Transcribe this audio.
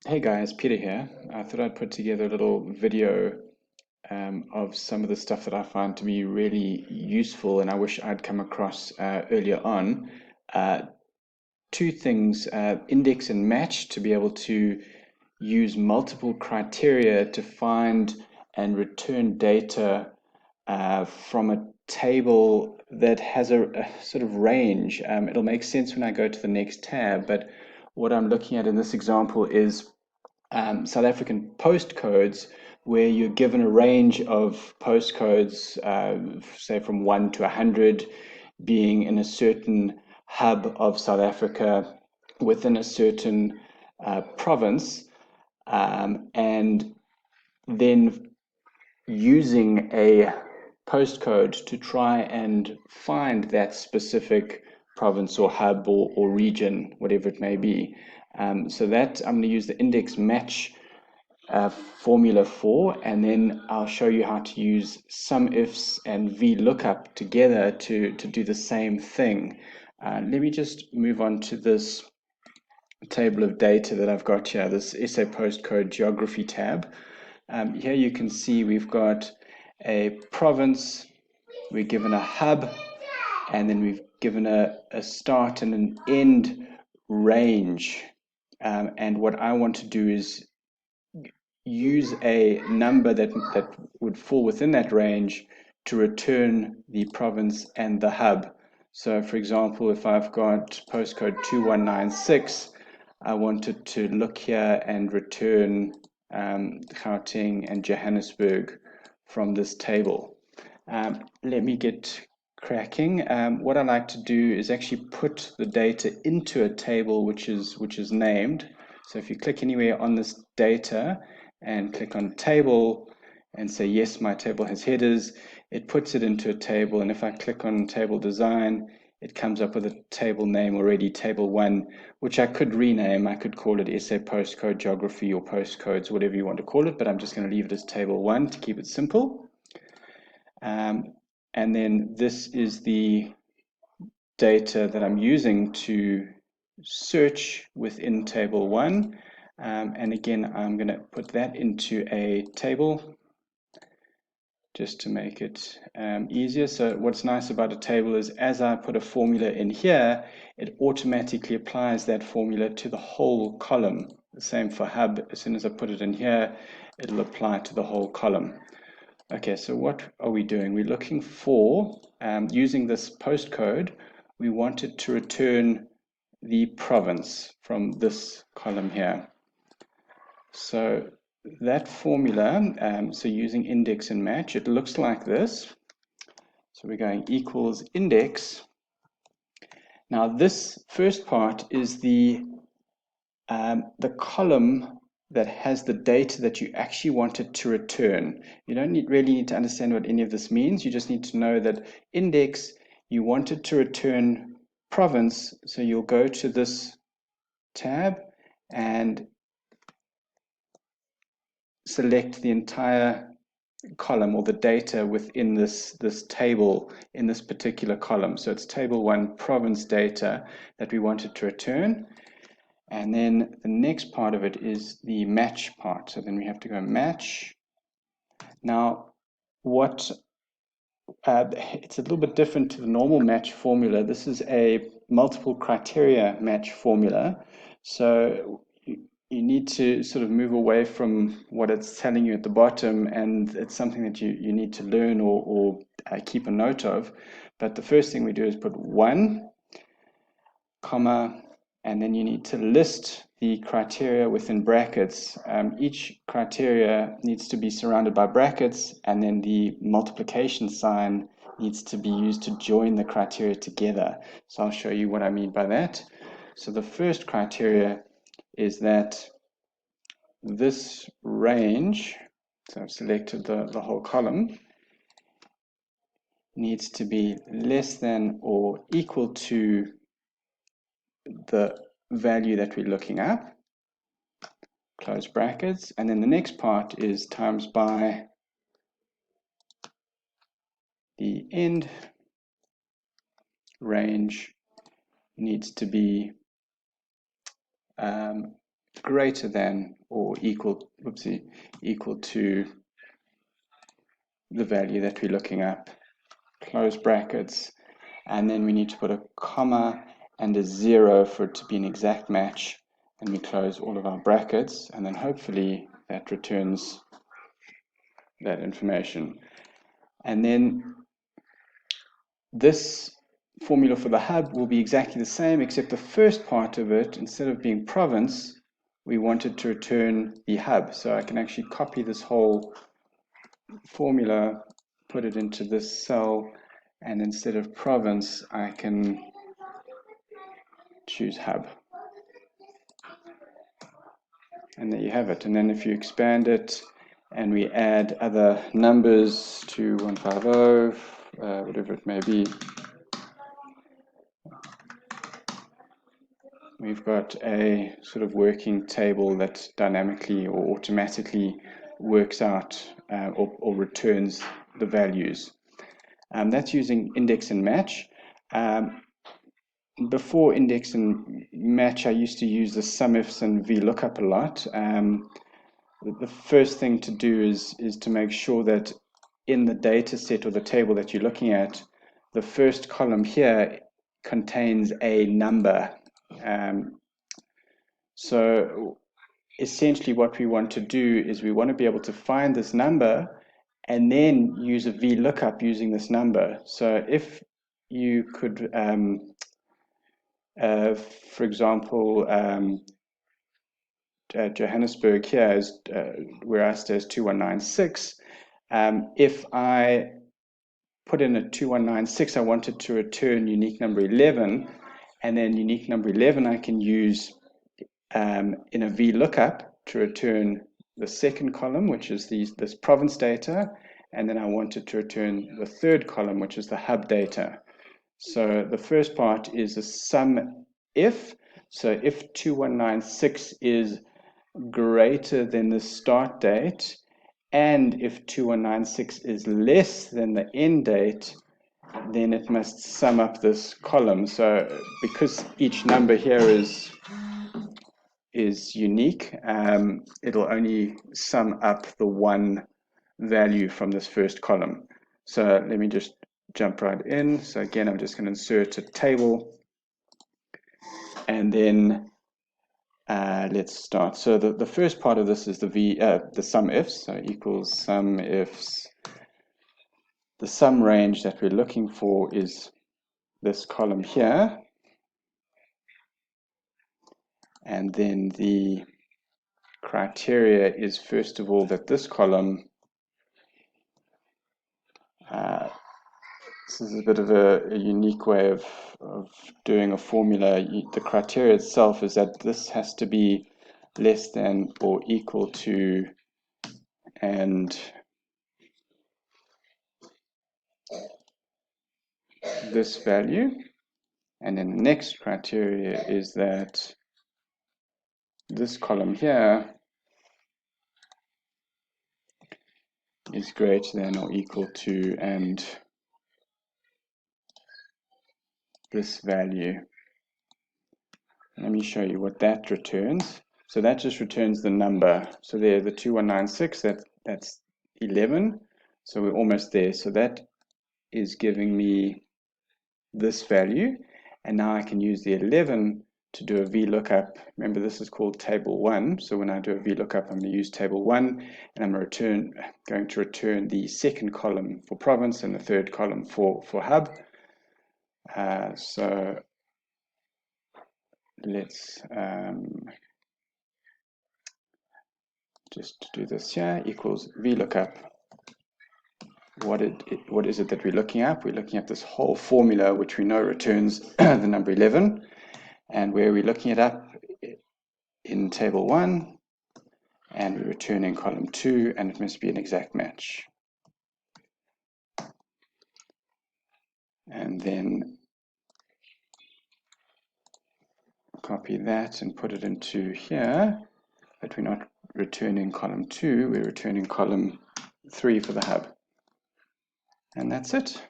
Hey guys, Peter here. I thought I'd put together a little video of some of the stuff that I find to be really useful and I wish I'd come across earlier on. Uh, Two things, index and match, to be able to use multiple criteria to find and return data from a table that has a sort of range. It'll make sense when I go to the next tab, but what I'm looking at in this example is South African postcodes, where you're given a range of postcodes, say from 1 to 100, being in a certain hub of South Africa within a certain province, and then using a postcode to try and find that specific province or hub or region, whatever it may be. So that I'm going to use the index match formula for, and then I'll show you how to use Sumifs and Vlookup together to do the same thing. Let me just move on to this table of data that I've got here, this SA postcode geography tab. Here you can see we've got a province, we're given a hub, and then we've given a start and an end range. And what I want to do is use a number that would fall within that range to return the province and the hub. So for example, if I've got postcode 2196, I wanted to look here and return Gauteng and Johannesburg from this table. Let me get cracking. What I like to do is actually put the data into a table which is named. So if you click anywhere on this data and click on table and say yes, my table has headers, it puts it into a table. And if I click on table design, it comes up with a table name already, table 1, which I could rename. I could call it SA postcode geography or postcodes, whatever you want to call it, but I'm just going to leave it as table 1 to keep it simple. And then this is the data that I'm using to search within table 1. And again, I'm going to put that into a table just to make it easier. So what's nice about a table is as I put a formula in here, it automatically applies that formula to the whole column. The same for hub. As soon as I put it in here, it'll apply to the whole column. Okay, so what are we doing? We're looking for, using this postcode, we wanted to return the province from this column here. So that formula, so using index and match, it looks like this. So we're going equals index. Now this first part is the column that has the data that you actually wanted to return. You don't really need to understand what any of this means. You just need to know that index, you wanted to return province, so you'll go to this tab and select the entire column or the data within this table in this particular column. So it's table 1 province data that we wanted to return. And then the next part of it is the match part. So then we have to go match. Now, it's a little bit different to the normal match formula. This is a multiple criteria match formula. So you need to sort of move away from what it's telling you at the bottom, and it's something that you need to learn or keep a note of. But the first thing we do is put 1, comma, and then you need to list the criteria within brackets. Each criteria needs to be surrounded by brackets, and then the multiplication sign needs to be used to join the criteria together. So I'll show you what I mean by that. So the first criteria is that this range, so I've selected the whole column, needs to be less than or equal to the value that we're looking at, close brackets, and then the next part is times by the end range needs to be greater than or equal, equal to the value that we're looking up, close brackets, and then we need to put a comma and a 0 for it to be an exact match, and we close all of our brackets, and then hopefully that returns that information. And then this formula for the hub will be exactly the same, except the first part of it, instead of being province, we wanted to return the hub. So I can actually copy this whole formula, put it into this cell, and instead of province, I can choose hub. And there you have it. And then if you expand it and we add other numbers to 150, whatever it may be, we've got a sort of working table that dynamically or automatically works out or returns the values. That's using index and match. Before index and match, I used to use the Sumifs and Vlookup a lot. The first thing to do is to make sure that in the data set or the table that you're looking at, the first column here contains a number. So essentially what we want to do is we want to be able to find this number and then use a VLOOKUP using this number. So if you could, for example, Johannesburg here is where I stay is 2196. If I put in a 2196, I wanted to return unique number 11, and then unique number 11 I can use in a VLOOKUP to return the second column, which is this province data, and then I wanted to return the third column, which is the hub data. So the first part is a sum if. So if 2196 is greater than the start date, and if 2196 is less than the end date, then it must sum up this column. So because each number here is unique, it'll only sum up the one value from this first column. So let me just jump right in. So again, I'm just going to insert a table, and then let's start. So the first part of this is the Sumifs. So equals Sumifs. The sum range that we're looking for is this column here, and then the criteria is first of all that this column, this is a bit of a unique way of doing a formula. The criteria itself is that this has to be less than or equal to, and this value. And then the next criteria is that this column here is greater than or equal to, and this value. Let me show you what that returns. So that just returns the number. So there, the 2196, that's 11. So we're almost there. So that is giving me this value. And now I can use the 11 to do a VLOOKUP. Remember, this is called table 1. So when I do a VLOOKUP, I'm going to use table 1, and I'm going to return the second column for province and the third column for hub. So let's just do this here, equals VLOOKUP. What is it that we're looking at? We're looking at this whole formula, which we know returns the number 11. And where we're looking it up in table 1, and we're returning column 2, and it must be an exact match. And then copy that and put it into here, but we're not returning column 2, we're returning column 3 for the hub. And that's it.